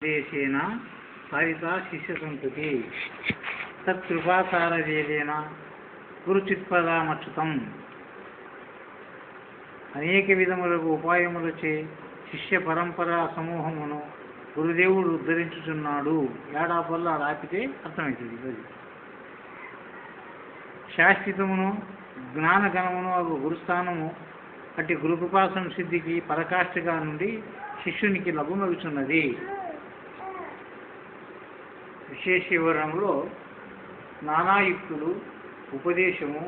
దేశేన సారితా శిష్యసంతతి తత్కృపాసారవేదేన గురుచిత్పదామచ్యుతం. అనేక విధములకు ఉపాయములచే శిష్య పరంపరా సమూహమును గురుదేవుడు ఉద్ధరించుచున్నాడు. ఏడాపల్లా రాపితే అర్థమవుతుంది. అది శాశ్వతమును జ్ఞానగణమును అగు గురుస్థానము అట్టి గురుకృపాసన సిద్ధికి పరకాష్ఠగా నుండి శిష్యునికి లభమగుచున్నది. విశేష వివరణలో నానాయుక్తులు, ఉపదేశము,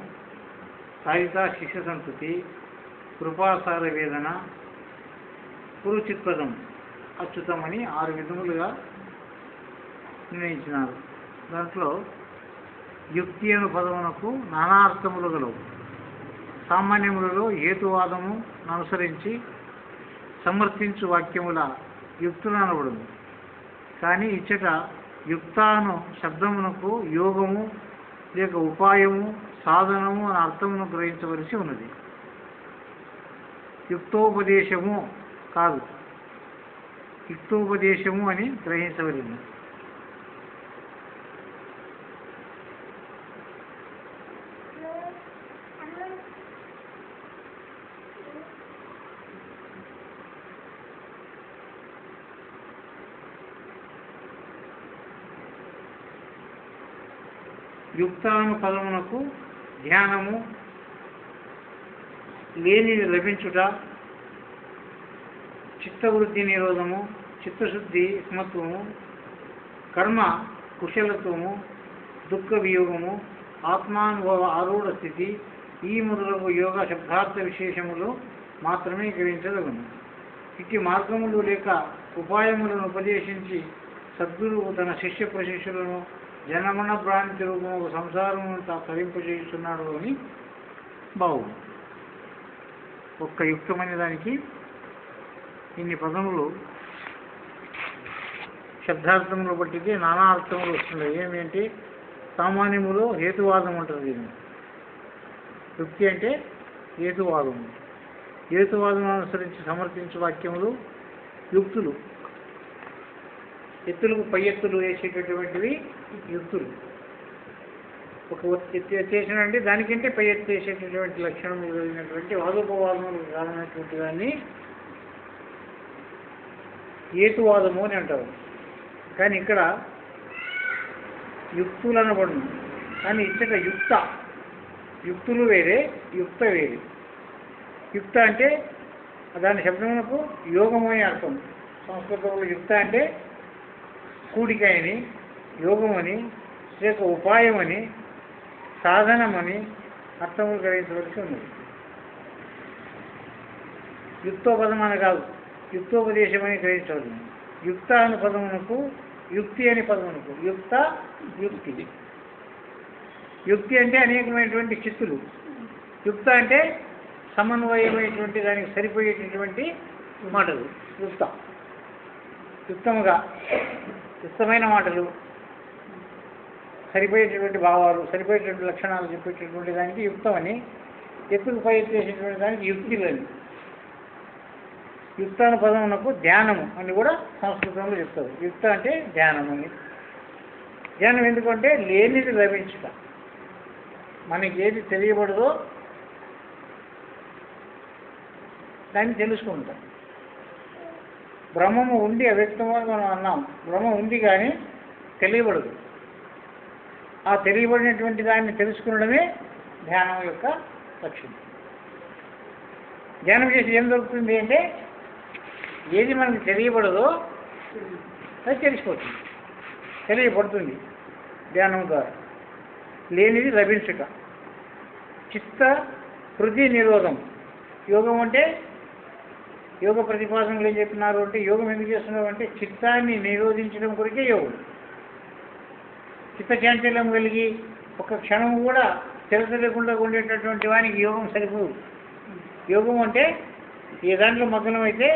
సారితా శిష్య సంతతి, కృపాసార వేదన, గురుచిత్పదం అచ్యుతమని 6 విధములుగా నిర్ణయించినారు. దాంట్లో యుక్తి అను పదమునకు నానా అర్థములు గలవు. సామాన్యములలో హేతువాదము అనుసరించి సమర్థించు వాక్యముల యుక్తులు అనబడును. కానీ ఇచ్చట యుక్తాను శబ్దమునకు యోగము లేక ఉపాయము, సాధనము అని అర్థమును గ్రహించవలసి ఉన్నది. యుక్తోపదేశము కాదు, యుక్తోపదేశము అని గ్రహించవలసింది. యుక్తాను పదమునకు ధ్యానము, లేనిది లభించుట, చిత్తవృత్తి నిరోధము, చిత్తశుద్ధి సమత్వము, కర్మ కుశలత్వము, దుఃఖ వియోగము, ఆత్మానుభవ ఆరూఢ స్థితి, ఈ మొదలగు యోగ శబ్దార్థ విశేషములు మాత్రమే గ్రహించదగును. ఇట్టి మార్గములు లేక ఉపాయములను ఉపదేశించి సద్గురువు తన శిష్య ప్రశిష్యులను జనమన భ్రాంతి రూపము సంసారమును తరింపజేస్తున్నాడు అని బావుడు. ఒక్క యుక్తమైన దానికి ఇన్ని పదములు శబ్దార్థములు బట్టితే నానా అర్థములు వస్తున్నాయి. ఏమేంటి? సామాన్యములో హేతువాదం ఉంటుంది. దీన్ని యుక్తి అంటే హేతువాదము. హేతువాదం అనుసరించి సమర్థించే వాక్యములు యుక్తులు. ఎత్తులకు పై ఎత్తులు వేసేటటువంటివి యుక్తులు. ఒక ఎత్తు ఎత్తేసినంటే దానికంటే పై ఎత్తు వేసేటటువంటి లక్షణం కలిగినటువంటి వాదోపవాదములు కారణమైనటువంటి దాన్ని హేతువాదము అని అంటారు. కానీ ఇక్కడ యుక్తులు అనబడును. కానీ ఇక్కడ యుక్తులు వేరే, యుక్త వేరే. యుక్త అంటే దాని శబ్దమునకు యోగము అని అర్థం. సంస్కృతంలో యుక్త అంటే కూడిక అని, యోగమని, లేక ఉపాయమని, సాధనమని అర్థములు గ్రహించవలసి ఉన్నది. యుక్తోపదం అని కాదు, యుక్తోపదేశం అని గ్రహించవలసింది. యుక్త అనే పదమునకు యుక్తి అనే పదమునకు యుక్త, యుక్తి. యుక్తి అంటే అనేకమైనటువంటి చిత్తులు. యుక్త అంటే సమన్వయమైనటువంటి దానికి సరిపోయేటటువంటి మాటలు యుక్త. యుక్తముగా యుక్తమైన మాటలు, సరిపోయేటటువంటి భావాలు, సరిపోయేటువంటి లక్షణాలు చెప్పేటటువంటి దానికి యుక్తమని, ఎత్తుకు పై ఎత్తేసేటువంటి దానికి యుక్తులని. యుక్త అనే పదమునకు ధ్యానము అని కూడా సంస్కృతంలో చెప్తారు. యుక్త అంటే ధ్యానము అని. ధ్యానం ఎందుకంటే లేనిది లభించుట. మనకి ఏది తెలియబడదో దాన్ని తెలుసుకుంటాం. బ్రహ్మము ఉండి అవ్యక్తమని మనం అన్నాం. బ్రహ్మం ఉంది కానీ తెలియబడదు. ఆ తెలియబడినటువంటి దాన్ని తెలుసుకునడమే ధ్యానం యొక్క లక్ష్యం. ధ్యానం చేసి ఏం దొరుకుతుంది అంటే ఏది మనకు తెలియబడదో అది తెలిసిపోతుంది, తెలియబడుతుంది ధ్యానం ద్వారా. లేనిది లభించుట. చిత్త హృది నిరోధం. యోగం అంటే యోగ ప్రతిపాదనలు ఏం చెప్తున్నారు అంటే, యోగం ఎందుకు చేస్తున్నారు అంటే చిత్తాన్ని నిరోధించడం కొరకే యోగం. చిత్త చాంచల్యం కలిగి ఒక క్షణం కూడా తెలియకుండా ఉండేటటువంటి వానికి యోగం సరిపోదు. యోగం అంటే ఏ దాంట్లో మగ్నం అయితే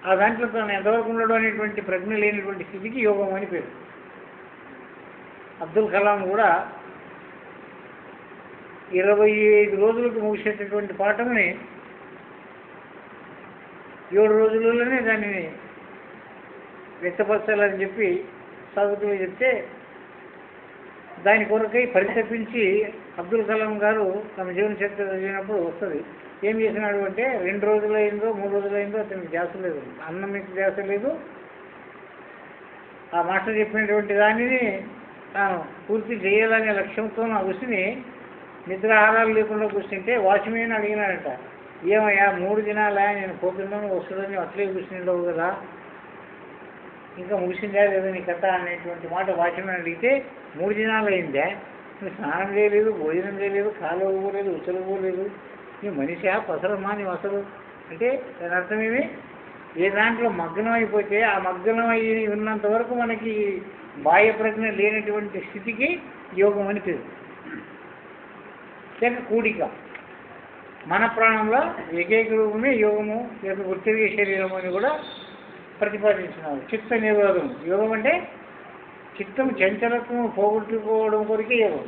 ఆ దాంట్లో తను ఎంతవరకు ఉండడం అనేటువంటి ప్రజ్ఞ లేనటువంటి స్థితికి యోగం అని పేరు. అబ్దుల్ కలాం కూడా 25 రోజులకు ముగిసేటటువంటి పాఠంని 7 రోజులలోనే దాన్ని వ్యక్తపరచాలని చెప్పి సాధకులు చెప్తే దాని కొరకై పరితపించి అబ్దుల్ కలాం గారు తమ జీవన చరిత్ర చదివినప్పుడు వస్తుంది. ఏం చేసినాడు అంటే 2 రోజులైందో 3 రోజులైందో అతనికి ధ్యాస లేదు, అన్నం మీకు ధ్యాస లేదు. ఆ మాస్టర్ చెప్పినటువంటి దానిని తాను పూర్తి చేయాలనే లక్ష్యంతో ఆ కృషిని నిద్రాహారాలు లేకుండా కూర్చుంటే వాచ్మెన్ అడిగినాడట, ఏమయ్యా 3 దినాలా నేను పోతున్నాను వస్తుందని అట్లే కూర్చుండవు కదా, ఇంకా ముగిసిందా లేదా నీ కథ అనేటువంటి మాట వాచ్మెన్ అడిగితే 3 దినాలు అయిందా, నువ్వు స్నానం చేయలేదు, భోజనం చేయలేదు, కాలు పోలేదు, ఉచ్చలు పోలేదు, నీ మనిషా పసరమ్మా నీవు అసలు అంటే దాని అర్థమేమి, ఏ దాంట్లో మగ్నం అయిపోతే ఆ మగ్నం అయ్యి ఉన్నంత వరకు మనకి బాహ్య ప్రజ్ఞ లేనటువంటి స్థితికి యోగం అని పేరు. లేక కూడిక మన ప్రాణంలో ఏకైక రూపమే యోగము లేక వృత్తిరిగే శరీరము అని కూడా ప్రతిపాదించినారు. చిత్త నిరోధం యోగం అంటే చిత్తం చంచలత్వం పోగొట్టుకోవడం కొరికే యోగం.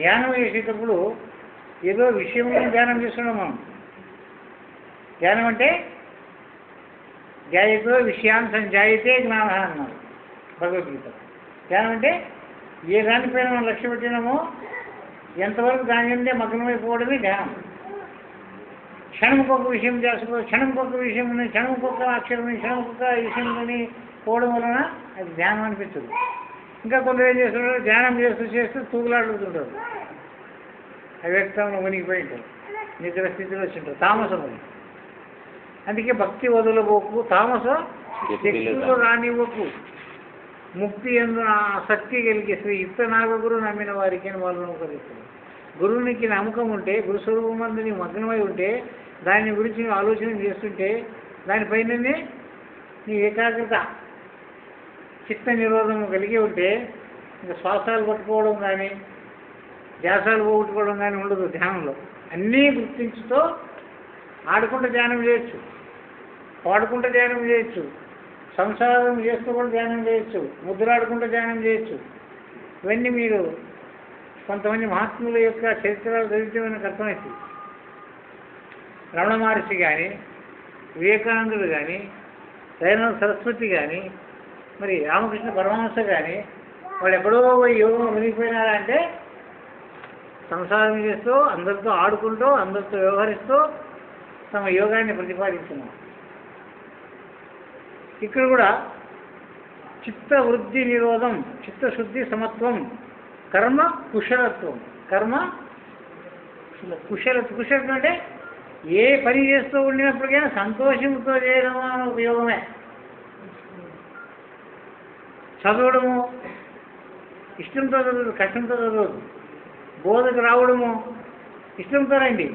ధ్యానం చేసేటప్పుడు ఏదో విషయంలో ధ్యానం చేస్తున్నాం మనం. ధ్యానం అంటే ధ్యాయతో విషయాన్ని సంజాయితే జ్ఞాన అన్నారు భగవద్గీత. ధ్యానం అంటే ఏ దానిపైన మనం లక్ష్య పెట్టినామో ఎంతవరకు దాని ఉంటే మగ్నమైపోవడమే ధ్యానం. క్షణంకొక విషయం చేసుకో, క్షణంకొక విషయం ఉంది, క్షణంకొక అక్షరం, క్షణంకొక విషయం అని పోవడం వలన అది ధ్యానం అనిపించదు. ఇంకా కొందరు ఏం చేస్తుంటారు, ధ్యానం చేస్తూ చేస్తూ తూగులాడుతుంటారు, అవ్యక్తంలో మునిగిపోయి ఉంటారు, నిద్ర స్థితిలో వచ్చింటారు, తామసం అది. అందుకే భక్తి వదలబోకు, తామస శక్తిలో రానివ్వకు, ముక్తి ఎందు ఆసక్తి కలిగే శ్రీ యుక్త నాగగురు నమ్మిన వారికి అని వాళ్ళు అనుకరిస్తారు. గురువునికి నమ్మకం ఉంటే, గురుస్వరూపమందు నీ మగ్నమై ఉంటే, దాని గురించి నువ్వు ఆలోచన చేస్తుంటే, దానిపైననే నీ ఏకాగ్రత చిత్త నిరోధం కలిగి ఉంటే ఇంకా శ్వాసాలు పట్టుకోవడం కానీ ధ్యాసాలు పోగొట్టుకోవడం కానీ ఉండదు. ధ్యానంలో అన్నీ గుర్తించుతో ఆడుకుంటూ ధ్యానం చేయొచ్చు, పాడుకుంటూ ధ్యానం చేయొచ్చు, సంసారం చేస్తూ కూడా ధ్యానం చేయొచ్చు, ముద్దులాడుకుంటూ ధ్యానం చేయొచ్చు. ఇవన్నీ మీరు కొంతమంది మహాత్ముల యొక్క చరిత్రలు చదివితే మనకు అర్థమవుతుంది. రమణ మహర్షి కానీ, వివేకానందుడు కానీ, దయానంద సరస్వతి కానీ, మరి రామకృష్ణ పరమహంస కానీ వాళ్ళు ఎక్కడో యోగం మునిగిపోయినారా అంటే సంసారం చేస్తూ అందరితో ఆడుకుంటూ అందరితో వ్యవహరిస్తూ తమ యోగాన్ని ప్రతిపాదిస్తున్నారు. ఇక్కడ కూడా చిత్త వృద్ధి నిరోధం, చిత్తశుద్ధి సమత్వం, కర్మ కుశలత్వం. కర్మ కుశలత్వం అంటే ఏ పని చేస్తూ ఉండినప్పటికైనా సంతోషంతో చేయడం అనే ఉపయోగమే. చదవడము ఇష్టంతో చదవదు, కష్టంతో చదవదు. బోధకు రావడము ఇష్టంతో రండి,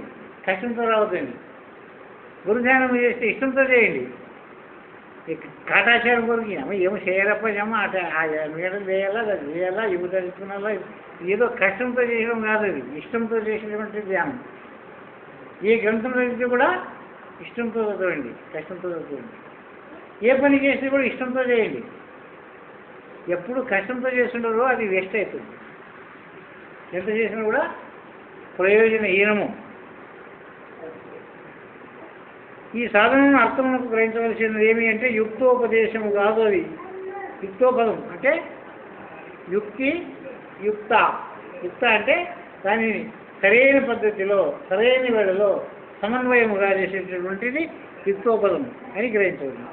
కష్టంతో రావద్దండి. గురుధ్యానం చేస్తే ఇష్టంతో చేయండి. కాటాచారం కొరికి ఏమో చేయరప్ప జమ అట మీటలు చేయాలా, అది చేయాలా, ఇవి తెలుసుకున్నాలా, ఏదో కష్టంతో చేయడం కాదు, అది ఇష్టంతో చేసినటువంటి ధ్యానం. ఏ గ్రంథం చదివితే కూడా ఇష్టంతో చదవండి, కష్టంతో చదవండి. ఏ పని చేస్తే కూడా ఇష్టంతో చేయండి. ఎప్పుడు కష్టంతో చేస్తుంటారో అది వేస్ట్ అవుతుంది. ఎంత చేసినా కూడా ప్రయోజనహీనము. ఈ సాధనను అర్థమునకు గ్రహించవలసినది ఏమి అంటే యుక్తోపదేశము కాదు. అది యుక్తోపదం అంటే యుక్తి, యుక్త. యుక్త అంటే దానిని సరైన పద్ధతిలో సరైన వేళలో సమన్వయముగా చేసేటటువంటిది యుక్తోపదం అని గ్రహించవచ్చు.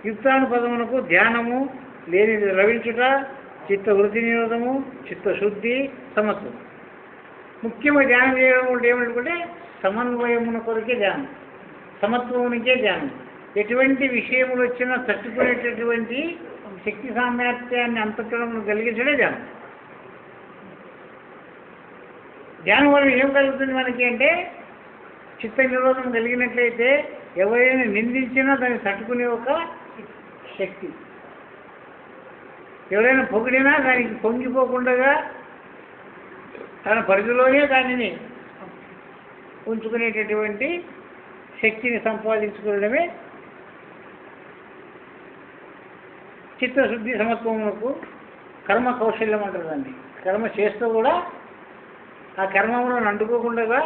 యుక్తానుపదమునకు ధ్యానము లేనిది రవించుట, చిత్త వృద్ధి నిరోధము, చిత్తశుద్ధి, సమత్వం. ముఖ్యంగా ధ్యానం చేయడం అంటే ఏమిటంటే సమన్వయమున కొరకే ధ్యానం, సమత్వమునికే ధ్యానం. ఎటువంటి విషయములు వచ్చినా తట్టుకునేటటువంటి శక్తి సామర్థ్యాన్ని అంతటం కలిగించడే ధ్యానం. ధ్యానం వల్ల ఏం కలుగుతుంది మనకి అంటే చిత్త నిరోధం కలిగినట్లయితే ఎవరైనా నిందించినా దాన్ని తట్టుకునే ఒక శక్తి, ఎవరైనా పొగిడినా దానికి పొంగిపోకుండా తన పరిధిలోనే దానిని ఉంచుకునేటటువంటి శక్తిని సంపాదించుకోవడమే చిత్తశుద్ధి సమత్వమునకు కర్మ కౌశల్యం అంటారు. దాన్ని కర్మ చేస్తూ కూడా ఆ కర్మములను అంటుకోకుండా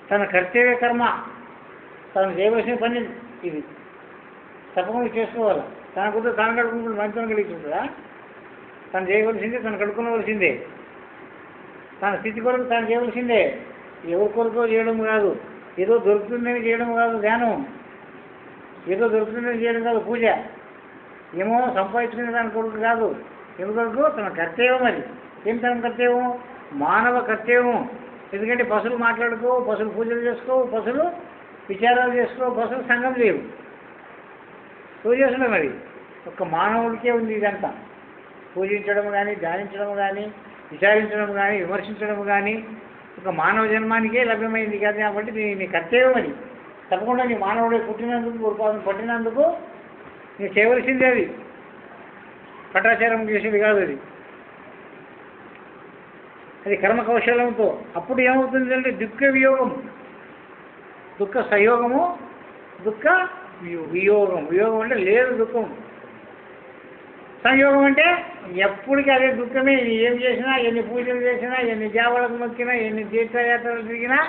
తన కర్తవ్య కర్మ తను చేయవలసిన పని ఇది తప్పకుండా చేసుకోవాలి. తన కుదురు తను కడుక్కుంటూ మంచితనం కలిగించుంటుందా? తను చేయవలసిందే, తను కడుక్కునవలసిందే, తన స్థితి కొరకు తను చేయవలసిందే. ఎవరి కొరకో చేయడం కాదు, ఏదో దొరుకుతుందని చేయడం కాదు ధ్యానం, ఏదో దొరుకుతుందని చేయడం కాదు పూజ, ఏమో సంపాదించుకునే దాని కొరకు కాదు. ఎందుకొరకు? తన కర్తవ్యం. అది ఏం తన కర్తవ్యం? మానవ కర్తవ్యం. ఎందుకంటే పశువులు మాట్లాడుకో, పశువులు పూజలు చేసుకో, పశువులు విచారాలు చేసుకో, పశువులు సంఘం లేవు. పూజ చేస్తున్నాం. మరి ఒక్క మానవుడికే ఉంది ఇదంతా. పూజించడం కానీ, ధ్యానించడం కానీ, విచారించడం కానీ, విమర్శించడం కానీ ఒక మానవ జన్మానికే లభ్యమైంది కాదు. కాబట్టి నీ కర్తవ్యం అది. తప్పకుండా నీ మానవుడే పుట్టినందుకు, పట్టినందుకు నీకు చేయవలసిందే. అది పటాచారం చేసేది కాదు. అది కర్మ కౌశలంతో. అప్పుడు ఏమవుతుంది అంటే దుఃఖ వియోగం, దుఃఖ సయోగము, దుఃఖ వియోగం. వియోగం అంటే లేదు దుఃఖం. సంయోగం అంటే ఎప్పటికీ అదే దుఃఖమే. ఏం చేసినా, ఎన్ని పూజలు చేసినా, ఎన్ని జావలకు మొక్కినా, ఎన్ని తీర్థయాత్రలు తిరిగినా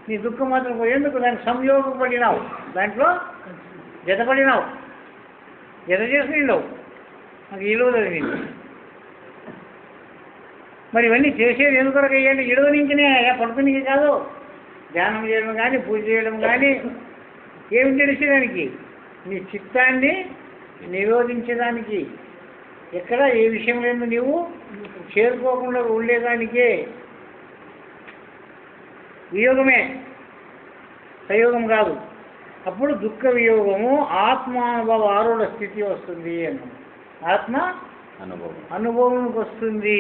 నీ దుఃఖం మాత్రం ఎందుకు? దానికి సంయోగపడినావు, దాంట్లో జతపడినావు, జత చేసుకున్నావు. నాకు ఇలువలేదు నీకు. మరి ఇవన్నీ చేసేది ఎందుకొరకు అయ్యండి? ఇడవనించినే పడుకునికి కాదు. ధ్యానం చేయడం కానీ, పూజ చేయడం కానీ ఏమి తెలిసేదానికి? నీ చిత్తాన్ని నిరోధించేదానికి, ఎక్కడ ఏ విషయం లేదు నీవు చేరుకోకుండా ఉండేదానికే. వియోగమే, సంయోగం కాదు. అప్పుడు దుఃఖ వియోగము ఆత్మానుభవ ఆరూఢ స్థితి వస్తుంది అన్నాం. ఆత్మ అనుభవంకి వస్తుంది.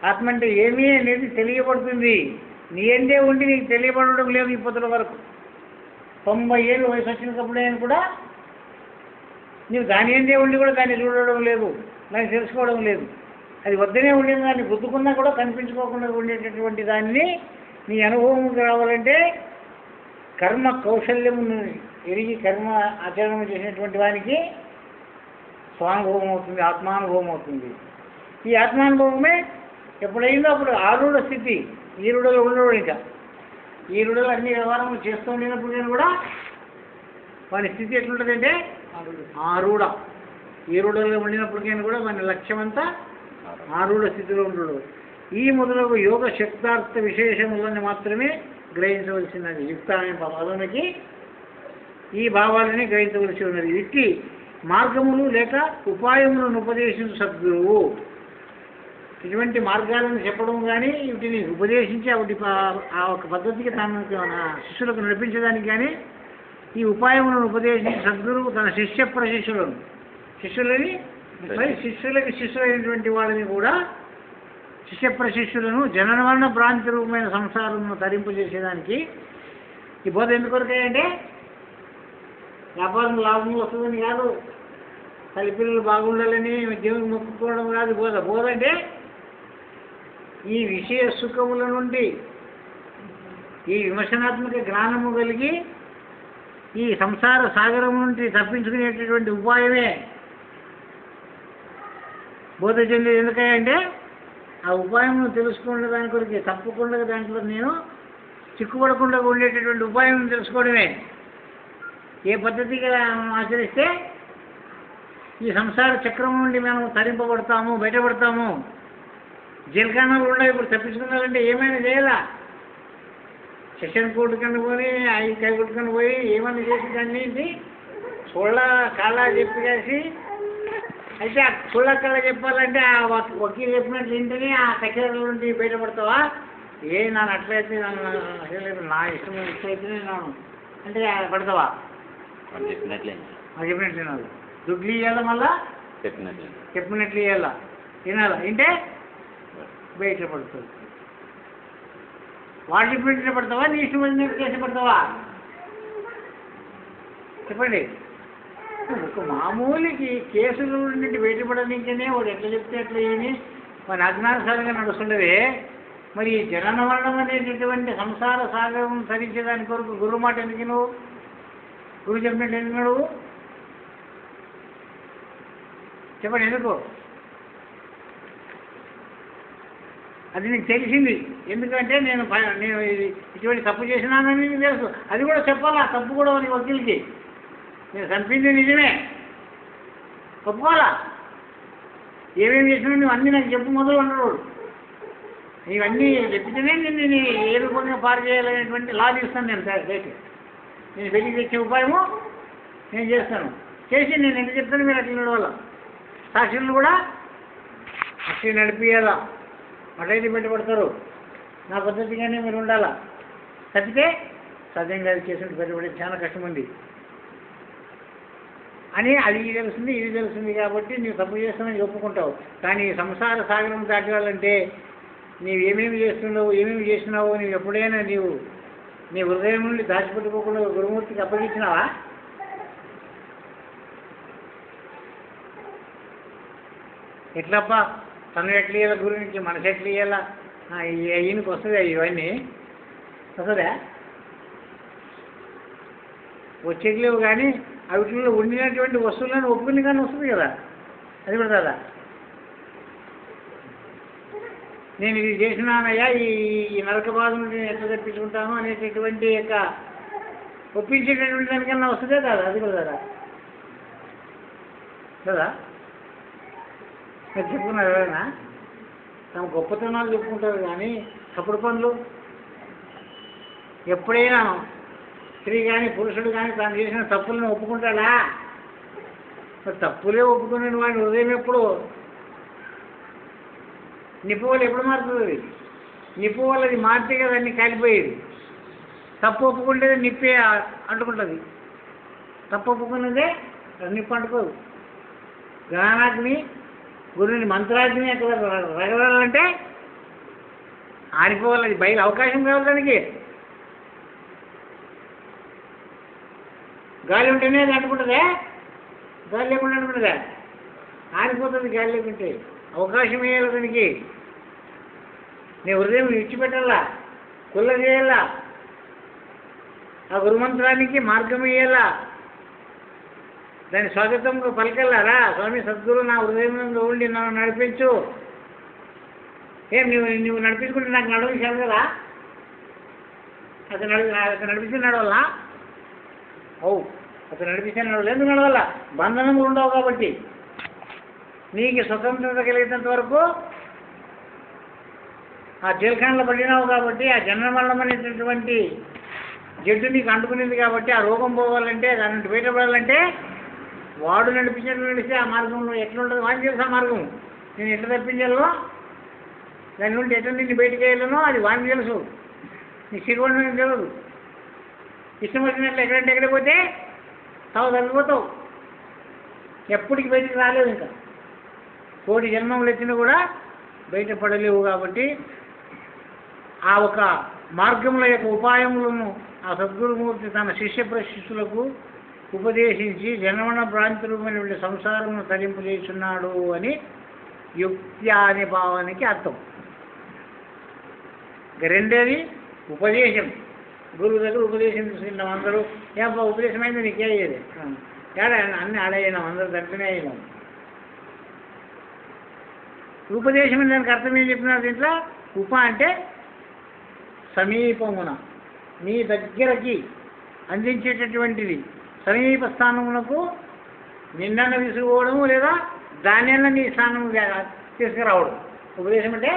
ఆత్మ అంటే ఏమీ అనేది తెలియబడుతుంది. నీ ఎందే ఉండి నీకు తెలియబడడం లేదు ఇప్పటి వరకు. 90 ఏళ్ళు వయసు వచ్చినప్పుడే కూడా నీవు దాని ఎందే ఉండి కూడా దాన్ని చూడడం లేదు, దాన్ని తెలుసుకోవడం లేదు. అది వద్దనే ఉండేది. దాన్ని గుర్తుకున్నా కూడా కనిపించుకోకుండా ఉండేటటువంటి దాన్ని నీ అనుభవంకి రావాలంటే కర్మ కౌశల్యమును ఎరిగి కర్మ ఆచరణ చేసినటువంటి వానికి స్వానుభవం అవుతుంది, ఆత్మానుభవం అవుతుంది. ఈ ఆత్మానుభవమే ఎప్పుడైందో అప్పుడు ఆరూఢ స్థితి. ఈరుడలో ఉండడు. ఇంకా ఈరుడలు అన్ని వ్యవహారములు చేస్తూ ఉండినప్పుడు కూడా వాని స్థితి ఎట్లుంటుందంటే ఆరూఢ. ఈరుడలో ఉండినప్పటికైనా కూడా వాని లక్ష్యం అంతా ఆరూఢ స్థితిలో ఉండడు. ఈ మొదలగు యోగ శక్తార్థ విశేషములను మాత్రమే గ్రహించవలసినది. యుక్త అనే పదముకి ఈ భావాలని గ్రహించవలసి ఉన్నది. ఇట్టి మార్గములు లేక ఉపాయములను ఉపదేశించు సద్గురువు. ఇటువంటి మార్గాలను చెప్పడం కానీ, వీటిని ఉపదేశించి ఆ ఒక పద్ధతికి తన శిష్యులకు నడిపించడానికి కానీ ఈ ఉపాయములను ఉపదేశించి సద్గురువు తన శిష్య ప్రశిష్యులను, శిష్యులని మరి శిష్యులకి శిష్యులైనటువంటి వాళ్ళని కూడా శిష్య ప్రశిష్యులను జననవర్ణ భ్రాంతి రూపమైన సంసారమును తరింపజేసేదానికి ఈ బోధ ఎందుకొరకాయంటే వ్యాపారం లాభం వస్తుందని కాదు, తల్లిపిల్లలు బాగుండాలని దేవుని మొక్కుకోవడం కాదు బోధ. బోధ అంటే ఈ విషయ సుఖముల నుండి ఈ విమర్శనాత్మక జ్ఞానము కలిగి ఈ సంసార సాగరం నుండి తప్పించుకునేటటువంటి ఉపాయమే బోధ చెందేది. ఎందుకంటే ఆ ఉపాయం తెలుసుకునే దాని కొరకు తప్పకుండా దాంట్లో నేను చిక్కుపడకుండా ఉండేటటువంటి ఉపాయం తెలుసుకోవడమే. ఏ పద్ధతిగా ఆచరిస్తే ఈ సంసార చక్రం నుండి మనం తరింపబడతాము, బయటపడతాము. జైలుఖానాలు ఉన్నాయి. ఇప్పుడు తప్పించుకున్నారంటే ఏమైనా చేయాలా? సెషన్ కోర్టు కన్నా పోయి, హై కోర్టు కన్నా పోయి ఏమైనా చేసి దాన్ని చూళ్ళ కాళ్ళ చెప్పి కాసి అయితే ఆ చూళ్ళ కాళ్ళ చెప్పాలంటే ఆ వకీలు చెప్పినట్టు వింటేనే ఆ కచేరీల నుండి బయటపడతావా? నన్ను అట్లయితే నన్ను నా ఇష్టం ఇష్టమైతే నేను అంటే పడతావా? చెప్పినట్లు వినాలి. దుడ్లు ఇవ్వాలా, మళ్ళా చెప్పినట్లు ఇవ్వాలా, వినాలా. అంటే బయట పడుతుంది. వాడు చెప్పినట్టు పడతావా, నీ ఇష్టం వచ్చినట్టు చేసి పడతావా? చెప్పండి. ఒక మామూలుకి కేసులు నుండి బయటపడడానికనే వాడు ఎట్లా చెప్తే అట్లా ఏమి మన అజ్ఞానసారంగా నడుస్తుండవే. మరి జనన మరణం అనేటటువంటి సంసార సాగరం సరించేదాని కొరకు గురువు మాట ఎందుకు నువ్వు? గురువు చెప్పినట్టు ఎందుకు నువ్వు చెప్పండి? ఎందుకు? అది నీకు తెలిసింది. ఎందుకంటే నేను ఇటువంటి తప్పు చేసినానని నీకు తెలుసు. అది కూడా చెప్పాలా, తప్పు కూడా నీ వకీల్కి. నేను చంపింది నిజమే, ఒప్పుకోవాలా? ఏమేమి చేసినా నువ్వు అన్నీ నాకు చెప్పు మొదలు ఉండడు. ఇవన్నీ చెప్పితేనే నేను ఏ రూపంగా పారు చేయాలనేటువంటి లా తీస్తాను నేను రేటు. నేను వెలికి తెచ్చే ఉపాయము నేను చేస్తాను. చేసి నేను ఎంత చెప్తాను మీరు అట్లా నడవాల. సాక్షులను కూడా అట్లా నడిపియాలా. అటైతే పెట్టుబడతారు. నా పద్ధతిగానే మీరు ఉండాలా. తప్పితే సత్యంగా చేసినట్టు పెట్టుబడి చాలా కష్టం ఉంది అని అది తెలుస్తుంది, ఇది తెలుస్తుంది కాబట్టి నీవు తప్పు చేస్తానని ఒప్పుకుంటావు. కానీ సంసార సాగరం దాటాలంటే నీవు ఏమేమి చేస్తున్నావు, ఏమేమి చేసినావు, నీవు ఎప్పుడైనా నీ హృదయం నుండి దాచిపెట్టుకోకుండా గురుమూర్తికి అప్పగించినావా? ఎట్లప్ప తను ఎట్లా ఇయ్యాల, గురువునికి మనసు ఎట్లా ఇయ్యాలా? ఈయనకి వస్తుంది ఇవన్నీ వస్తుందా? వచ్చేట్లేవు. కానీ వీటిలో ఉండినటువంటి వస్తువులను ఒప్పుకుని కానీ వస్తుంది కదా, అది పడుతుందా? నేను ఇది చేసినానయ్యా, ఈ నరక బాధ నుండి నేను ఎట్లా తెప్పించుకుంటాను అనేటటువంటి యొక్క ఒప్పించేటటువంటి దానికన్నా వస్తుందే కదా, అది కదా కదా. మీరు చెప్పుకున్నారు ఎవరైనా తమ గొప్పతనాలు చెప్పుకుంటారు, కానీ తప్పుడు పనులు ఎప్పుడైనా స్త్రీ కానీ పురుషుడు కానీ తాను చేసిన తప్పులను ఒప్పుకుంటాడా? మరి తప్పులే ఒప్పుకునే వాడి హృదయం ఎప్పుడు నిప్పు వల్ల ఎప్పుడు మారుతుంది? నిప్పు వల్ల అది మారితే కదా అన్నీ కాలిపోయేది. తప్పు ఒప్పుకుంటే నిప్పే అంటుకుంటుంది. తప్పు ఒప్పుకున్నదే నిప్పు అంటుకోదు. జ్ఞానాగ్ని గురువుని మంత్రాగ్ని అక్కడ రగలాలంటే ఆరిపోవాలి. అది బయలు అవకాశం కావాలి దానికి. గాలి ఉంటేనే అది అంటుకుంటుందే, గాలి లేకుండా అంటుకుంటుందా? ఆరిపోతుంది గాలి లేకుంటే. అవకాశం వేయాలి దానికి. నీ హృదయం విడిచిపెట్టాలా, కుల్ల చేయాలా, ఆ గురుమంత్రానికి మార్గం ఇయ్యాలా, దాని స్వాగతం పలకల్లారా. స్వామి సద్గురు నా హృదయంలో ఉండి నన్ను నడిపించు. ఏం నువ్వు నడిపించుకుంటే నాకు నడవలేదు కదా, అతను నడిపిస్తే నడవాలా? అతను నడిపిస్తే నడవాలి. ఎందుకు నడవాలా? బంధనములు ఉండవు కాబట్టి. నీకు స్వతంత్రత కలిగినంత వరకు ఆ జైల్ఖాన్లో పడినావు కాబట్టి, ఆ జన్మమరణం అనేటటువంటి జడ్డు నీకు అంటుకునేది కాబట్టి, ఆ రోగం పోవాలంటే, దాని నుండి బయటపడాలంటే వాడు నడిపించినట్టు నడిస్తే ఆ మార్గంలో ఎట్లుంటుంది వాడికి తెలుసు. ఆ మార్గం నేను ఎట్లా తప్పించాలో, దాని నుండి ఎట్లా నిన్ను బయటకు వేయాలనో అది వాడికి తెలుసు. నీ సిగ్గుండని తెలియదు. ఇష్టం వచ్చినట్లు ఎక్కడంటే ఎక్కడ పోతే తగ్గిపోతావు. ఎప్పటికి బయటికి రాలేవు. ఇంకా కోటి జన్మములు ఎత్తినా కూడా బయటపడలేవు. కాబట్టి ఆ ఒక మార్గముల యొక్క ఉపాయములను ఆ సద్గురుమూర్తి తన శిష్య ప్రశిష్యులకు ఉపదేశించి జన్మన భ్రాంతి రూపమైనటువంటి సంసారమును తరింపజేస్తున్నాడు అని యుక్త్యా అనే భావానికి అర్థం. రెండేది ఉపదేశం. గురువు దగ్గర ఉపదేశం తీసుకుంటాం అందరూ. ఏం ఉపదేశం అయింది నీకే అయ్యేది ఏడా అన్నీ ఆడయినాం, అందరూ దగ్గరనే అయినాం. ఉపదేశం దానికి అర్థం ఏం చెప్పినారు దీంట్లో? ఉప అంటే సమీపమున, నీ దగ్గరకి అందించేటటువంటిది. సమీప స్థానమునకు నిన్న విసుకోవడము లేదా దానిన్న నీ స్థానం తీసుకురావడం. ఉపదేశం అంటే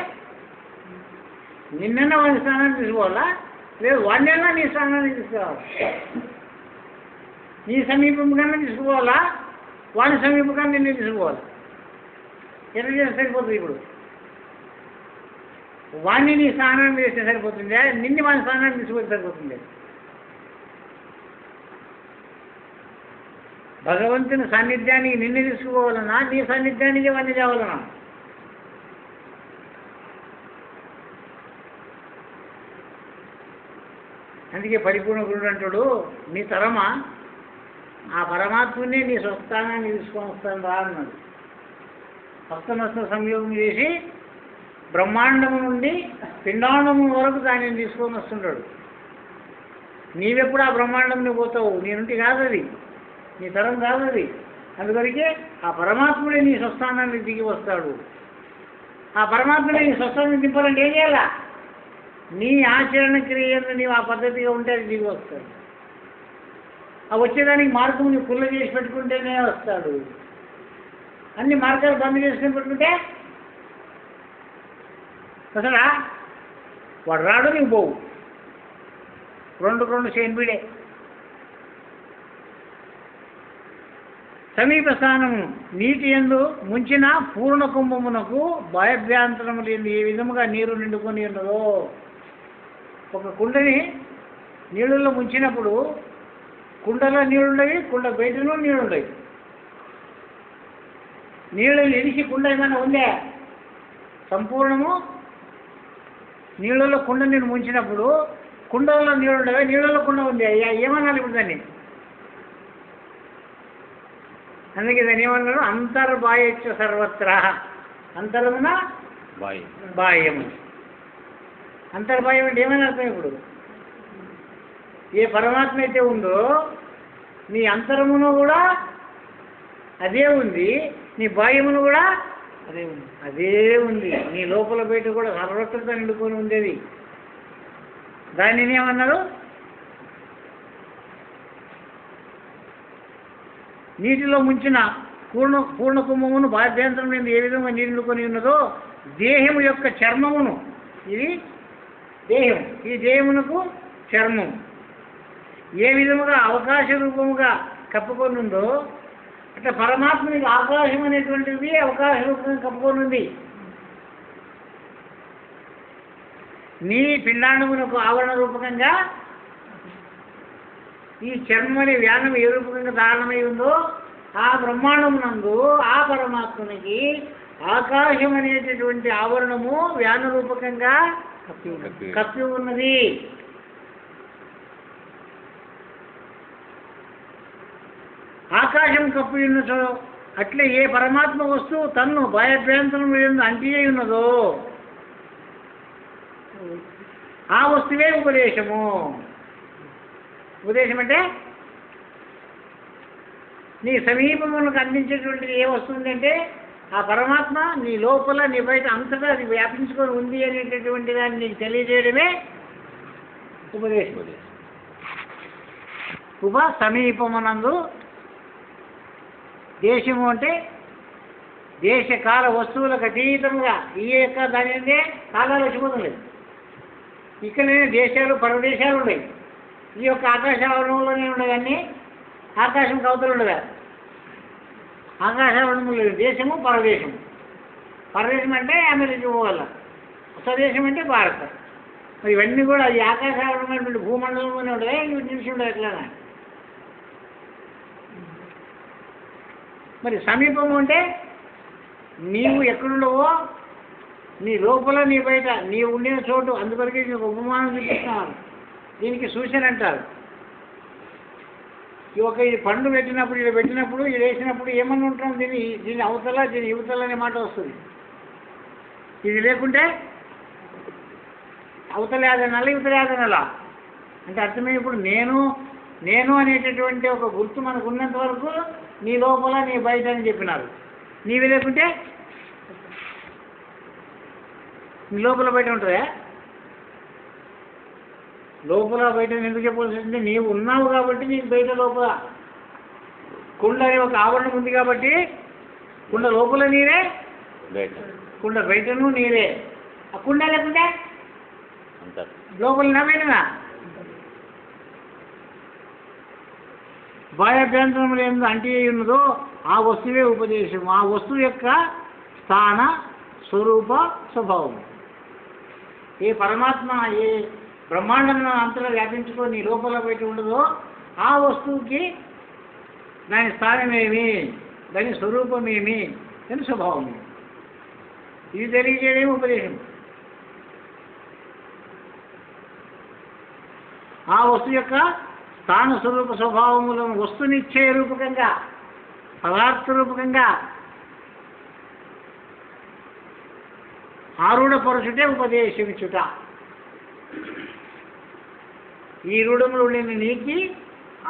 నిన్న వాడి స్థానాన్ని తీసుకోవాలా, లేదు వాడినైనా నీ స్థానాన్ని తీసుకురావాలి. నీ సమీపం కన్నా తీసుకోవాలా, వాడి సమీపం కన్నా నిన్ను తీసుకోవాలి. ఎట్లా చేస్తే సరిపోతుంది? ఇప్పుడు వాడిని నీ స్థానాన్ని చేస్తే సరిపోతుందా, నిన్ను వాడి స్థానాన్ని తీసుకొస్తే సరిపోతుంది? భగవంతుని సాన్నిధ్యానికి నిన్ను తీసుకోవాలన్నా, నీ సాన్నిధ్యానికి వాడిని తేవాలన్నా? అందుకే పరిపూర్ణ గురుడు అంటాడు, నీ తరమా ఆ పరమాత్మని నీ స్వస్థానాన్ని తీసుకొని వస్తాను రా అన్నాడు. హస్తనస్త సంయోగం చేసి బ్రహ్మాండము నుండి పిండాండము వరకు దానిని తీసుకొని వస్తుంటాడు. నీవెప్పుడు ఆ బ్రహ్మాండంని పోతావు? నీ నుండి కాదు అది, నీ తరం కాదు అది. అందువరకే ఆ పరమాత్ముడే నీ స్వస్థానాన్ని దిగి వస్తాడు. ఆ పరమాత్ముడే నీ స్వస్థానాన్ని దింపాలంటే ఏం చేయాలా? నీ ఆచరణ క్రియలు నీవు ఆ పద్ధతిగా ఉంటే అది దిగి వస్తాడు. ఆ వచ్చేదానికి మార్గం నువ్వు కుల్ల చేసి పెట్టుకుంటేనే వస్తాడు. అన్ని మార్గాలు బంద్ చేసుకుని పెట్టుకుంటే అసలు వాడు రాడు, నీకు పోవు. రెండు సేన్బీడే. సమీప స్థానము నీటి యందు ముంచిన పూర్ణ కుంభమునకు భయభ్యాంతరము లేని ఏ విధముగా నీరు నిండుకొని ఉన్నదో. ఒక కుండని నీళ్ళల్లో ముంచినప్పుడు కుండలో నీళ్ళుండవి, కుండ బయటలో నీళ్ళుండవి. నీళ్ళని ఎడిసి కుండ ఏమైనా ఉందే? సంపూర్ణము నీళ్ళలో కుండ నీళ్ళు ముంచినప్పుడు కుండలో నీళ్ళుండవే, నీళ్ళలో కుండ ఉంది. అయ్యా ఏమన్నాను ఇప్పుడు దాన్ని? అందుకే దాన్ని ఏమన్నారు? అంతర్బాహ్యచ్చ సర్వత్ర. అంతరమున బాహ్యము. అంతర్బాహ్యం అంటే ఏమని అర్థం? ఇప్పుడు ఏ పరమాత్మ అయితే ఉందో నీ అంతరమును కూడా అదే ఉంది, నీ బాహ్యమును కూడా అదే ఉంది. నీ లోపల బయట కూడా సర్వత్రత నిండుకొని ఉండేది. దానిని ఏమన్నారు? నీటిలో ముంచిన పూర్ణ కుంభమును బాధ్యాంతరం నుండి ఏ విధంగా నిండుకొని ఉన్నదో దేహము యొక్క చర్మమును, ఇది దేహం, ఈ దేహమునకు చర్మం ఏ విధముగా అవకాశ రూపముగా కప్పుకొని ఉందో అట్లా పరమాత్మనికి ఆకాశం అనేటువంటిది అవకాశ రూపంగా కప్పుకొని ఉంది. నీ పిండాండమునకు ఆవరణ రూపకంగా ఈ చర్మం అనే వ్యానం ఏ రూపకంగా ధారణమై ఉందో ఆ బ్రహ్మాండమునందు ఆ పరమాత్మనికి ఆకాశం అనేటటువంటి ఆవరణము వ్యాన రూపకంగా కప్పి ఉన్నది. ఆకాశం కప్పి ఉన్నచో అట్లే ఏ పరమాత్మ వస్తువు తన్ను భయభ్యాంతరం అంటి ఉన్నదో ఆ వస్తువే ఉపదేశము. ఉపదేశం అంటే నీ సమీపములకు అందించేటువంటిది ఏ వస్తుంది అంటే ఆ పరమాత్మ నీ లోపల నీ బయట అంతటా అది వ్యాపించుకొని ఉంది అనేటటువంటి దాన్ని నీకు తెలియజేయడమే ఉపదేశం. సమీపమునందు దేశము అంటే దేశకాల వస్తువులకు అతీతంగా ఈ యొక్క దాని అంటే కాలాలు వచ్చిపోతుంది. ఇక్కడనే దేశాలు పరదేశాలు ఉన్నాయి. ఈ యొక్క ఆకాశావరణంలోనే ఉండేదాన్ని ఆకాశం కవతలు ఉండదా? ఆకాశావరణం లేదు. దేశము పరదేశము. పరదేశం అంటే అమెరికా పోవాల, స్వదేశం అంటే భారత. మరి ఇవన్నీ కూడా ఈ ఆకాశావరణమైనటువంటి భూమండలంలోనే ఉండదా? ఇవి నిలిచి ఉండదు ఎట్లా? మరి సమీపము అంటే నీవు ఎక్కడుండవో నీ లోపల నీ బయట నీవు ఉండిన చోటు. అందువరకు నీకు ఉపమానం చూపిస్తున్నారు. దీనికి సూచన అంటారు. ఇది పండు పెట్టినప్పుడు ఇది పెట్టినప్పుడు ఇది వేసినప్పుడు ఏమన్నా ఉంటాం, దీని అవతల దీని యువతల అనే మాట వస్తుంది. ఇది లేకుంటే అవతల యాదనాల యువతల యాదనాల అంటే అర్థమే. ఇప్పుడు నేను అనేటటువంటి ఒక గుర్తు మనకు ఉన్నంత వరకు నీ లోపల నీ బయట అని చెప్పినారు. నీవి లేకుంటే నీ లోపల బయట ఉంటుందా? లోపల బయట ఎందుకు చెప్పాల్సి అంటే నీవు ఉన్నావు కాబట్టి నీకు బయట లోపల. కుండ అనే ఒక ఆవరణం ఉంది కాబట్టి కుండ లోపల నీరే, కుండ బయటను నీరే. ఆ కుండ లేకుంటే లోపల నవ్వేనా? బాహ్యాభ్యంతరములు ఏందో అంటే ఉన్నదో ఆ వస్తువే ఉపదేశం. ఆ వస్తువు యొక్క స్థాన స్వరూప స్వభావం. ఏ పరమాత్మ ఏ బ్రహ్మాండం అంతలో వ్యాపించుకొని లోపల బయట ఉండదో ఆ వస్తువుకి దాని స్థానమేమి, దాని స్వరూపమేమి, దాని స్వభావమే. ఇది తెలియజేయడమే ఉపదేశం. ఆ వస్తువు యొక్క స్థాన స్వరూప స్వభావములను వస్తునిచ్చే రూపకంగా పదార్థ రూపకంగా ఆరూఢపరచుటే ఉపదేశించుట. ఈ రూఢములు ఉండిన నీకి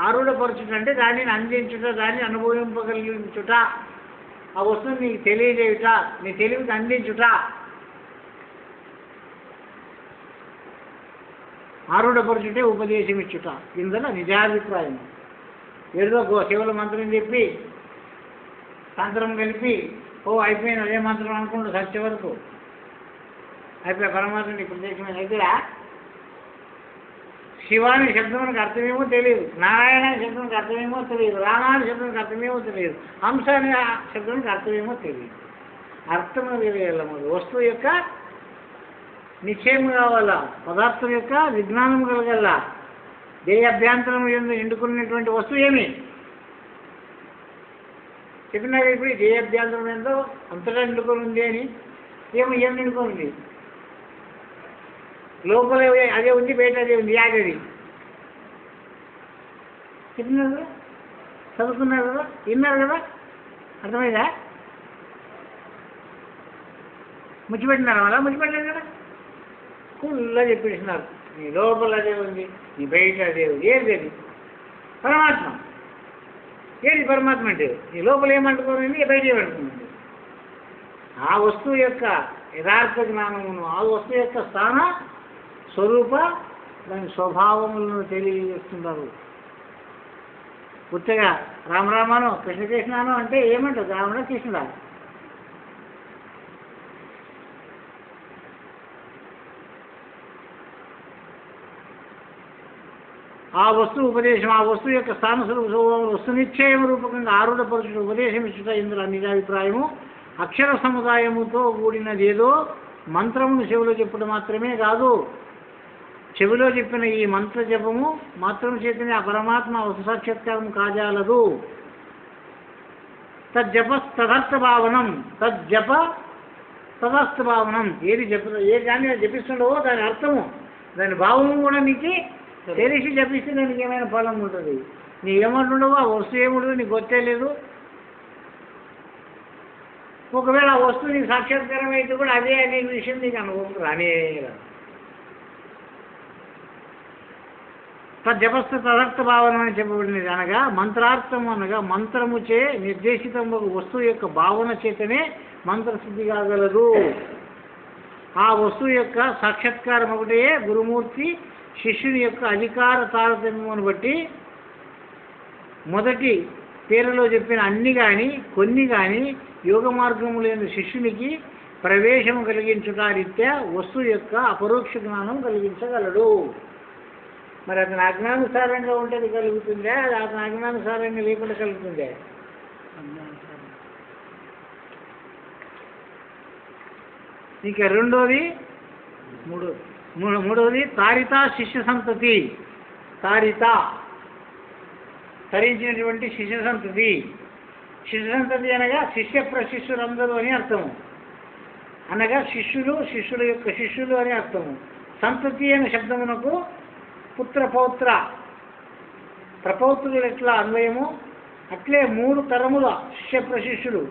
ఆరూఢపరచుట అంటే దానిని అందించుట, దాన్ని అనుభవింపగలిగించుట, ఆ వస్తువుని నీకు తెలియజేయుట, నీ తెలివికి అందించుట. ఆరూఢపరచుటే ఉపదేశం ఇచ్చుట. ఇందులో నిజాభిప్రాయం. ఏదో శివుల మంత్రం చెప్పి తంత్రం కలిపి అయిపోయింది అదే మంత్రం అనుకుంటూ సత్య వరకు అయిపోయి పరమాత్మని ప్రత్యక్షమైన దగ్గర శివాని శబ్దమునికి అర్థమేమో తెలియదు, నారాయణ శబ్దానికి అర్థమేమో తెలియదు, రామాని శబ్దానికి అర్థమేమో తెలియదు, హంస అనే శబ్దానికి అర్థమేమో తెలియదు. అర్థము తెలియాల వస్తువు యొక్క నిశ్చయం కావాలా, పదార్థం యొక్క విజ్ఞానం కలగల, దేహాభ్యంతరం ఎండుకున్నటువంటి వస్తువు ఏమి చెప్పినారు. ఇప్పుడు దేహాభ్యంతరం ఏందో అంతటా ఎండుకొని ఉంది అని ఏం నిండుకొని ఉంది, లోపల అదే ఉంది, బయట అదే ఉంది, యాగది చెప్పినారు కదా, చదువుకున్నారు కదా, విన్నారు కదా, అర్థమైందా? ముచ్చిపెట్టినారు అలా ముచ్చిపెట్టారు కదా, ఫుల్గా చెప్పేసినారు. నీ లోపల అదే ఉంది, నీ బయట అదే ఉంది. ఏది అది? పరమాత్మ. ఏది పరమాత్మ అంటే? నీ లోపల ఏమంటుకోనండి, బయట ఏమంటుకోనండి. ఆ వస్తువు యొక్క యథార్థ జ్ఞానమును, ఆ వస్తువు యొక్క స్థాన స్వరూప దాని స్వభావములను తెలియజేస్తున్నారు. ఉత్తగా రామరామాను కృష్ణకృష్ణాను అంటే ఏమంటారు? రాముడా కృష్ణుడా? ఆ వస్తువు ఉపదేశం, ఆ వస్తువు యొక్క స్థాన వస్తు నిశ్చయం రూపకంగా ఆరుఢపరచుడు ఉపదేశం ఇచ్చుట ఇందులో నిజాభిప్రాయము. అక్షర సముదాయముతో కూడినదేదో మంత్రమును చెవిలో చెప్పుడు మాత్రమే కాదు, చెవిలో చెప్పిన ఈ మంత్ర జపము మాత్రం చేతనే ఆ పరమాత్మ వస్తు సాక్షాత్కారం కాజాలదు. తజ్జప తదర్థ భావనం, తజ్జప తదర్థ భావనం. ఏది ఏ దాన్ని జపిస్తుండవో దాని అర్థము, దాని భావము కూడా నీకు తెలిసి జపిస్తే దానికి ఏమైనా ఫలం ఉంటుంది. నీ ఏమంటుండవో ఆ వస్తువు ఏముంటుంది నీకు వచ్చేలేదు. ఒకవేళ ఆ వస్తువు నీకు సాక్షాత్కారం అయితే కూడా అదే అనే విషయం నీకు అనుభవం రానే రాదు. తజ్జపస్థ తదర్థ భావన అని చెప్పబడినది అనగా మంత్రార్థము అనగా మంత్రముచే నిర్దేశితము వస్తువు యొక్క భావన చేతనే మంత్రసిద్ధి కాగలదు. ఆ వస్తువు యొక్క సాక్షాత్కారం ఒకటే గురుమూర్తి శిష్యుని యొక్క అధికార తారతమ్యమును బట్టి మొదటి పేరులో చెప్పిన అన్ని కానీ కొన్ని కానీ యోగ మార్గము లేని శిష్యునికి ప్రవేశము కలిగించుట రీత్యా వస్తువు యొక్క అపరోక్ష జ్ఞానం కలిగించగలడు. మరి అతని అజ్ఞానుసారంగా ఉంటే కలుగుతుందా, అతని అజ్ఞానుసారంగా లేకుండా కలుగుతుందా? ఇక మూడవది తారిత శిష్య సంతతి. తారిత తరించినటువంటి శిష్య సంతతి. శిష్య సంతతి అనగా శిష్య ప్రశిష్యులందరూ అని అర్థము, అనగా శిష్యుల యొక్క శిష్యులు అని అర్థము. సంతతి అనే శబ్దమునకు పుత్ర పౌత్ర ప్రపౌత్రులు ఎట్లా అన్వయము అట్లే 3 తరముల శిష్య ప్రశిష్యులు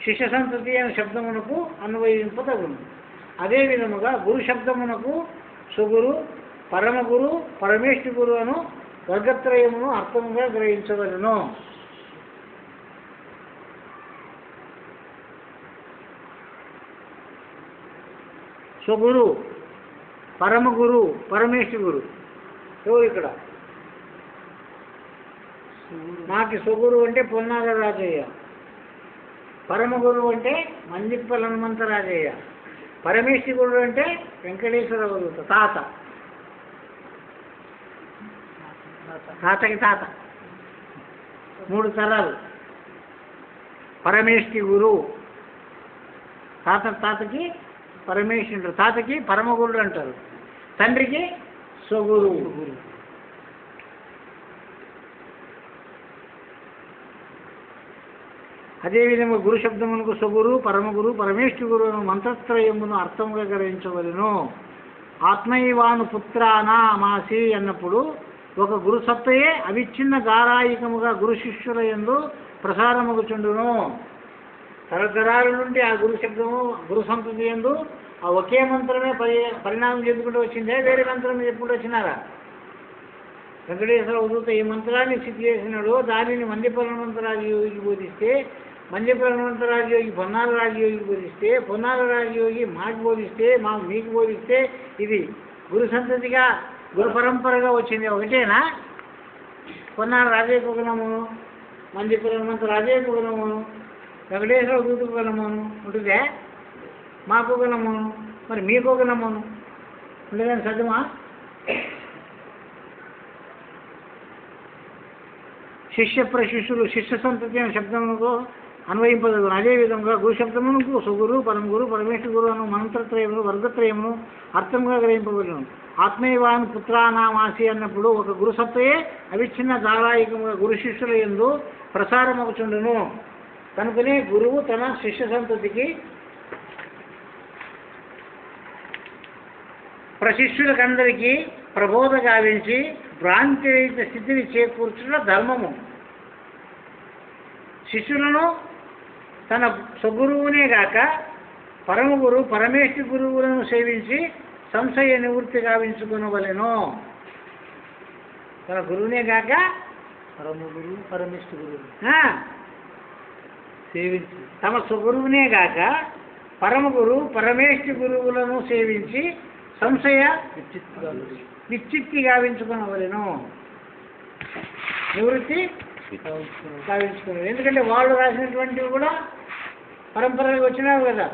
శిష్య సంతతి అనే శబ్దమునకు అన్వయింపదగును. అదే విధముగా గురు శబ్దమునకు సుగురు, పరమగురు, పరమేష్ఠి గురు అను వర్గత్రయమును అర్థముగా గ్రహించవలను. స్వగురు, పరమగురు, పరమేష్ఠి గురు ఎవరు ఇక్కడ? మాకి స్వగురు అంటే పొన్నాల రాజయ్య, పరమగురు అంటే మందిప్పల హనుమంత రాజయ్య, పరమేష్ఠి గురుడు అంటే వెంకటేశ్వర గురు తాతకి తాత 3 తరాలు. పరమేష్ఠి గురు తాతకి పరమేశ్వరుడు, తాతకి పరమగురుడు అంటారు, తండ్రికి స్వగురు. అదేవిధంగా గురు శబ్దమునకు స్వగురు, పరమగురు, పరమేష్ఠి గురువును మంత్రత్రయమును అర్థముగా గ్రహించవలను. ఆత్మైవాను పుత్రానా మాసి అన్నప్పుడు ఒక గురు సత్తయే అవిచ్ఛిన్న ధారాయికముగా గురు శిష్యుల యందు ప్రసారమగుచుండును. తరతరాల నుండి ఆ గురు శబ్దము గురు సంతతి యందు ఆ ఒకే మంత్రమే పరిణామం చెందుకుంటూ వచ్చిందే, వేరే మంత్రం చెప్పుకుంటూ వచ్చినారా? వెంకటేశ్వర ఉదూత ఈ మంత్రాన్ని స్థితి చేసినాడు, దానిని మందిపల హనుమంతరాజయోగికి బోధిస్తే, మందిపల హనుమంతరాజయోగి పొన్నాల రాజయోగికి బోధిస్తే, పొన్నాల రాజయోగి మాకు బోధిస్తే, మీకు బోధిస్తే ఇది గురు సంతతిగా గురు పరంపరగా వచ్చింది ఒకటేనా? కొన్నాళ్ళు రాజయ్యకు గుణము, మందిపురమంత రాజయ్యకు గుణము, వెంకటేశ్వర దూతుకు గుణము ఉంటుందే, మాకు గుణము, మరి మీకు గుణము ఉండేదని సత్యమా? శిష్య ప్రశిష్యులు శిష్య సంతతి అనే శబ్దములకు అన్వయింపదగు. అదేవిధంగా గురు శబ్దమునకు సుగురు, పరమగురు, పరమేశ్వర గురు అను మంత్రత్రయములు వర్గత్రయమును అర్థంగా గ్రహింపబడును. ఆత్మీయవాన్ పుత్రానామాసి అన్నప్పుడు ఒక గురు సత్తయే అవిచ్ఛిన్న ధారాయికముగా గురు శిష్యుల యందు ప్రసారమవుచుండును. కనుకనే గురువు తన శిష్య సంతతికి ప్రశిష్యులకందరికీ ప్రబోధ గావించి భ్రాంతిరహిత స్థితిని చేకూర్చున్న ధర్మము. శిష్యులను తన స్వగురువునే గాక పరమగురు, పరమేశ్వర గురువులను సేవించి సంశయ నివృత్తి గావించుకునవలెను. తన గురువునే గాక పరమగురు పరమేశ్వర గురువు సేవించి, తమ స్వగురువునే గాక పరమగురు, పరమేశ్వర గురువులను సేవించి సంశయ నిశ్చిత్తి గావించుకునవలెను. నివృత్తి గావించుకున్నారు. ఎందుకంటే వాళ్ళు రాసినటువంటివి కూడా పరంపరగా వచ్చినావు కదా.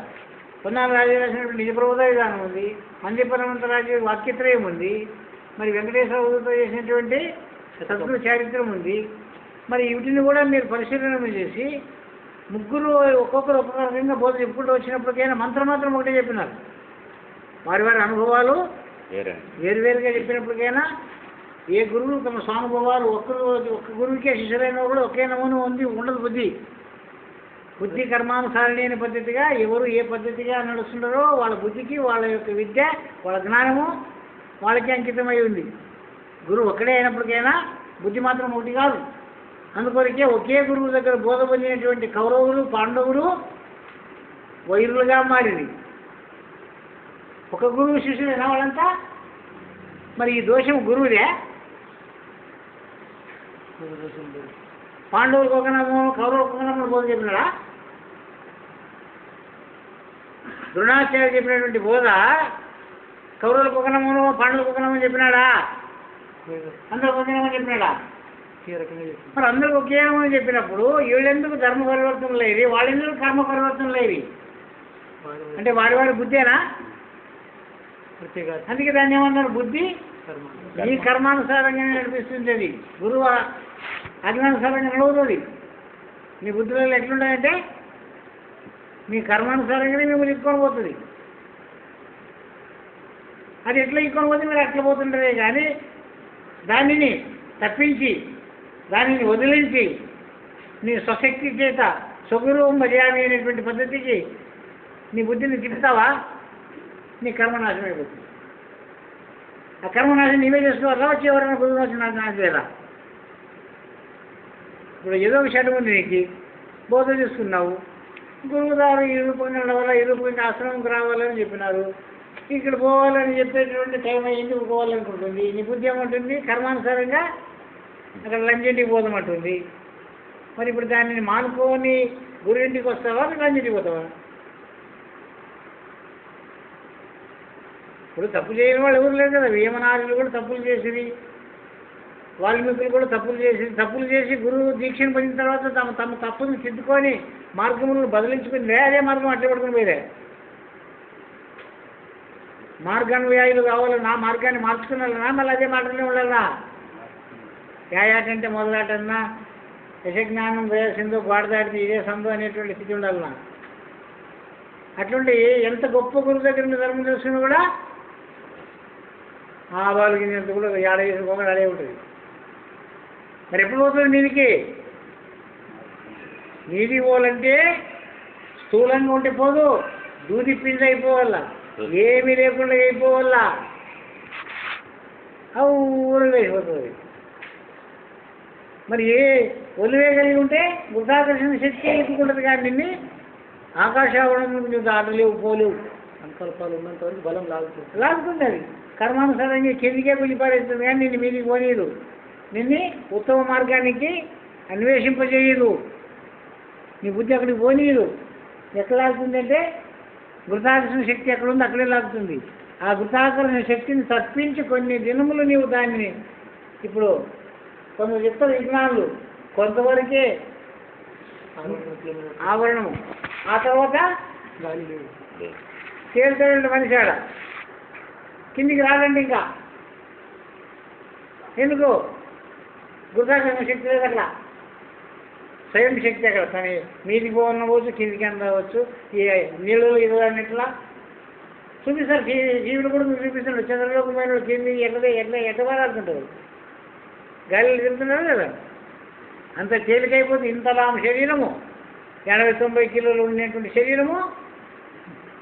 పొన్నాల రాజు రాసినటువంటి నిజ ప్రబోధ విధానం ఉంది, మందిపరమంత రాజు వాక్యత్రయం ఉంది, మరి వెంకటేశ్వర ఉదతో చేసినటువంటి సద్గురు చారిత్రం ఉంది. మరి వీటిని కూడా మీరు పరిశీలన చేసి ముగ్గురు ఒక్కొక్కరు ఒక్కొక్క రకంగా బోధ చెప్పుకుంటూ వచ్చినప్పటికైనా మంత్రం మాత్రం ఒకటే చెప్పినారు. వారి వారి అనుభవాలు వేరువేరుగా చెప్పినప్పటికైనా ఏ గురువు తమ స్వానుభవాలు ఒక్క గురువుకే శిష్యులైన కూడా ఒకే నమూనా ఉంది ఉండదు. బుద్ధి కర్మానుసారణి అనే పద్ధతిగా ఎవరు ఏ పద్ధతిగా నడుస్తుంటారో వాళ్ళ బుద్ధికి వాళ్ళ యొక్క విద్య వాళ్ళ జ్ఞానము వాళ్ళకి అంకితమై ఉంది. గురువు ఒక్కడే అయినప్పటికైనా బుద్ధి మాత్రం ఒకటి కాదు. అందుకొరకే ఒకే గురువు దగ్గర బోధ పొందినటువంటి కౌరవులు, పాండవులు వైరులుగా మారింది. ఒక గురువు శిష్యులైనా వాళ్ళంతా. మరి ఈ దోషం గురువుదే. పాండవులకు ఒక నమూను, కౌరవులకు ఒక నమూను బోధ చెప్పినాడా? ద్రోణాచార్య చెప్పినటువంటి బోధ కౌరవులకు ఒక నమూను, పాండవులకు ఒక నమూను చెప్పినాడా? అందరికి ఒక నమూను చెప్పినాడా? మరి అందరికి ఒకే నమూను చెప్పినప్పుడు వీళ్ళెందుకు ధర్మ పరివర్తనలు లేవి, వాళ్ళెందుకు కర్మ పరివర్తనలు లేవి? అంటే వాడి వాడి బుద్ధేనా? అందుకే దాన్ని ఏమన్నారు? బుద్ధి ఈ కర్మానుసారంగానే నడిపిస్తుంది. అది గురువు అజ్ఞానుసారంగా నడవదు. మీ బుద్ధిలో ఎట్లుంటుందంటే మీ కర్మానుసారంగానే మిమ్మల్ని ఇక్కొని పోతుంది. అది ఎట్లా ఇక్కొని పోతే మీరు అట్లా పోతుంటారే కానీ దానిని తప్పించి దానిని వదిలించి నీ స్వశక్తి చేత స్వగురువు మర్యాద అనేటువంటి పద్ధతికి నీ బుద్ధిని తిప్పుతావా, నీ కర్మనాశనం అయిపోతుంది. ఆ కర్మనాశనం నీవే చేసుకోవాలా, వచ్చి ఎవరైనా గురువు నాశనం చేయాలా? ఇప్పుడు ఏదో ఒక షటం ఉంది, నీకు బోధ తీసుకున్నావు, గురువు గారు ఈ రూపంగా నడవాలా, ఈ రూపంగా ఆశ్రమంకి రావాలని చెప్పినారు, ఇక్కడ పోవాలని చెప్పేటువంటి టైం అయ్యింది, పోవాలనుకుంటుంది. నీ బుద్ధి ఏమంటుంది? కర్మానుసారంగా అక్కడ లంజంటికి పోదామంటుంది. మరి ఇప్పుడు దానిని మానుకొని గురువింటికి వస్తావా, లంజంటికి పోతావా? ఇప్పుడు తప్పు చేయని వాళ్ళు ఎవరు లేరు కదా. వేమనార్యులు కూడా తప్పులు చేసేది, వాల్మీకులు కూడా తప్పులు చేసి గురువు దీక్షను పొందిన తర్వాత తమ తప్పును తిద్దుకొని మార్గములను బదిలించుకుని అదే మార్గం అట్లా పడుకుని పోయిరే. మార్గాన్వయాయులు కావాలన్నా మార్గాన్ని మార్చుకున్నా మళ్ళీ అదే మాటలనే ఉండాలన్నా. యాటంటే మొదలాటన్నా యశజ్ఞానం వేసిందో గోడ దాటితే ఇదే సందో అనేటువంటి స్థితి ఉండాలన్నా. అట్లుంటే ఎంత గొప్ప గురువు దగ్గర ఉన్న ధర్మం తెలుసుకుని కూడా ఆ వాళ్ళకి ఎంత కూడా ఏడ వేసుకోకుండా అదే ఉంటుంది. మరి ఎప్పుడు పోతుంది నీదికి? నీది పోవాలంటే స్థూలంగా ఉంటే పోదు, దూది పిండి అయిపోవాలా, ఏమీ లేకుండా అయిపోవాలా, ఊరుగా అయిపోతుంది. మరి ఒలివేయగలిగి ఉంటే గురుతాకర్షణ శక్తి ఎక్కుంటుంది కానీ నిన్ను ఆకాశావడం నువ్వు దాటలేవు, పోలేవు. సంకల్పాలు ఉన్నంత వరకు బలం లాగుతుంది. అది కర్మానుసారంగా కిందికే వెళ్ళిపారేస్తుంది కానీ నిన్ను మీదికి పోనీయదు, నిన్ను ఉత్తమ మార్గానికి అన్వేషింపజేయదు, నీ బుద్ధి అక్కడికి పోనీయదు. ఎక్కడ లాగుతుందంటే గురుతాకర్షణ శక్తి ఎక్కడుందో అక్కడే లాగుతుంది. ఆ గురుతాకర్షణ శక్తిని తప్పించి కొన్ని దినములు నీవు దాన్ని ఇప్పుడు కొందరు చెప్తారు విజ్ఞానులు కొంతవరకే ఆవరణము, ఆ తర్వాత గాలి లేదు. తేలుతాడండి మనిషి ఆడ కిందికి రాడండి. ఇంకా ఎందుకు? గురుత్వాకర్షణ శక్తి లేదు అక్కడ, స్వయం శక్తి అక్కడ. కానీ మీదికి పోవచ్చు, కిందికి అందవచ్చు. ఈ నీళ్ళు ఇవ్వడాన్నిట్లా చూపిస్తారు. జీవులు కూడా మీరు చూపిస్తున్నారు. చంద్రలోకమైన కింది ఎట్లా మాట్లాడుతుంటారు, గాలిలో తిరుగుతున్నారు కదా. అంత తేలికైపోతుంది. ఇంతలా శరీరము 80-90 కిలోలు ఉండేటువంటి శరీరము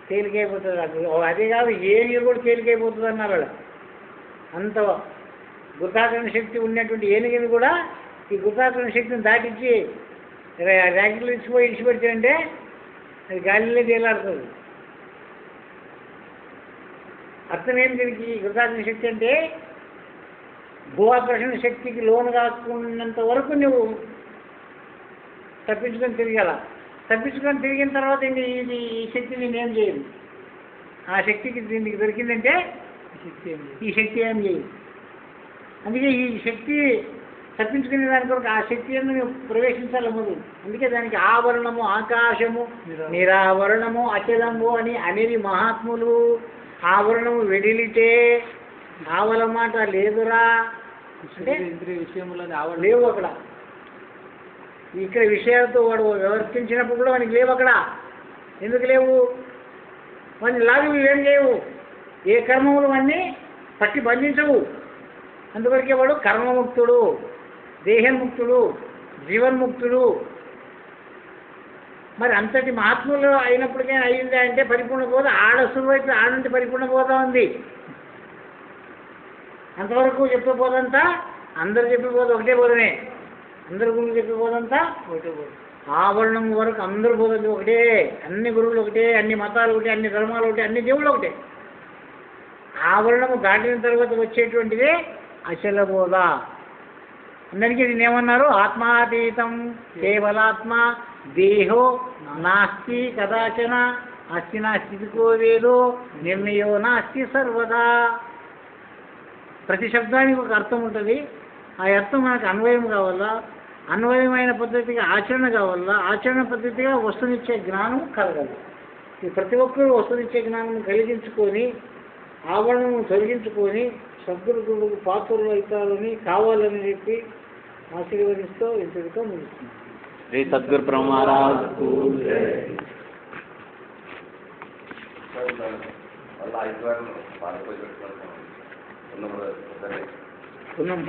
తేలికైపోతుంది. అదే కాదు, ఏ నీరు కూడా తేలికైపోతుంది అన్నారు వాళ్ళు. అంత గురుత్వాకర్షణ శక్తి ఉన్నటువంటి ఏనుగుని కూడా ఈ గురుత్వాకర్షణ శక్తిని దాటించి ర్యాకెట్లు ఇచ్చిపెడితే అది గాలిలో తేలాడుతుంది. అర్థం ఏంటి దీనికి? గురుత్వాకర్షణ శక్తి అంటే భూఆకర్షణ శక్తికి లోను కాకున్నంత వరకు నువ్వు తప్పించుకొని తిరగాల. తప్పించుకొని తిరిగిన తర్వాత ఇంక ఈ శక్తి నేనేం చేయదు. ఆ శక్తికి దీనికి దొరికిందంటే ఈ శక్తి ఏం చేయదు. అందుకే ఈ శక్తి తప్పించుకునే దాని కొరకు ఆ శక్తి నువ్వు ప్రవేశించాలి ముందు. అందుకే దానికి ఆవరణము, ఆకాశము, నిరావరణము, అచలము అని అనేది మహాత్ములు. ఆవరణము వెడిలితే ఆవల మాట లేదురా అంటే లేవు అక్కడ. ఇక్కడ విషయాలతో వాడు వ్యవహరించినప్పుడు కూడా వానికి లేవు అక్కడ. ఎందుకు లేవు? వాడిని లాగి ఏం చేయవు, ఏ కర్మములు వాడిని పట్టి బంధించవు. అందువరకే వాడు కర్మముక్తుడు, దేహముక్తుడు, జీవన్ముక్తుడు. మరి అంతటి మహాత్ములు అయినప్పటికే అయింది అంటే పరిపూర్ణ బోధ ఆడసువైపు ఆడంటే పరిపూర్ణ బోధ ఉంది. అంతవరకు చెప్పే బోధంతా అందరు చెప్పే బోధ ఒకటే బోధనే. అందరి గురువులు చెప్పే బోధంతా ఒకటే బోధ. ఆవరణం వరకు అందరు బోధలు ఒకటే, అన్ని గురువులు ఒకటే, అన్ని మతాలు ఒకటే, అన్ని ధర్మాలు ఒకటే, అన్ని దేవుళ్ళు ఒకటే. ఆవరణము దాటిన తర్వాత వచ్చేటువంటిదే అచల బోధ. అందరికీ దీన్ని ఏమన్నారు? ఆత్మాతీతం కేవలాత్మ దేహో నాస్తి కదాచన అస్తి నాస్తికో వేదో నిర్ణయో నాస్తి సర్వదా. ప్రతి శబ్దానికి ఒక అర్థం ఉంటుంది. ఆ అర్థం మనకు అన్వయం కావాలా, అన్వయమైన పద్ధతిగా ఆచరణ కావాలా, ఆచరణ పద్ధతిగా వస్తునిచ్చే జ్ఞానం కలగాలి. ఈ ప్రతి ఒక్కరూ వస్తునిచ్చే జ్ఞానం కలిగించుకొని ఆవరణను తొలగించుకొని సద్గురువులకు పాత్రలు అవుతారని కావాలని చెప్పి ఆశీర్వదిస్తూ ఇంతటితో ముగిస్తున్నాను. శ్రీ సద్గురు బ్రహ్మరాజ్ పున్నం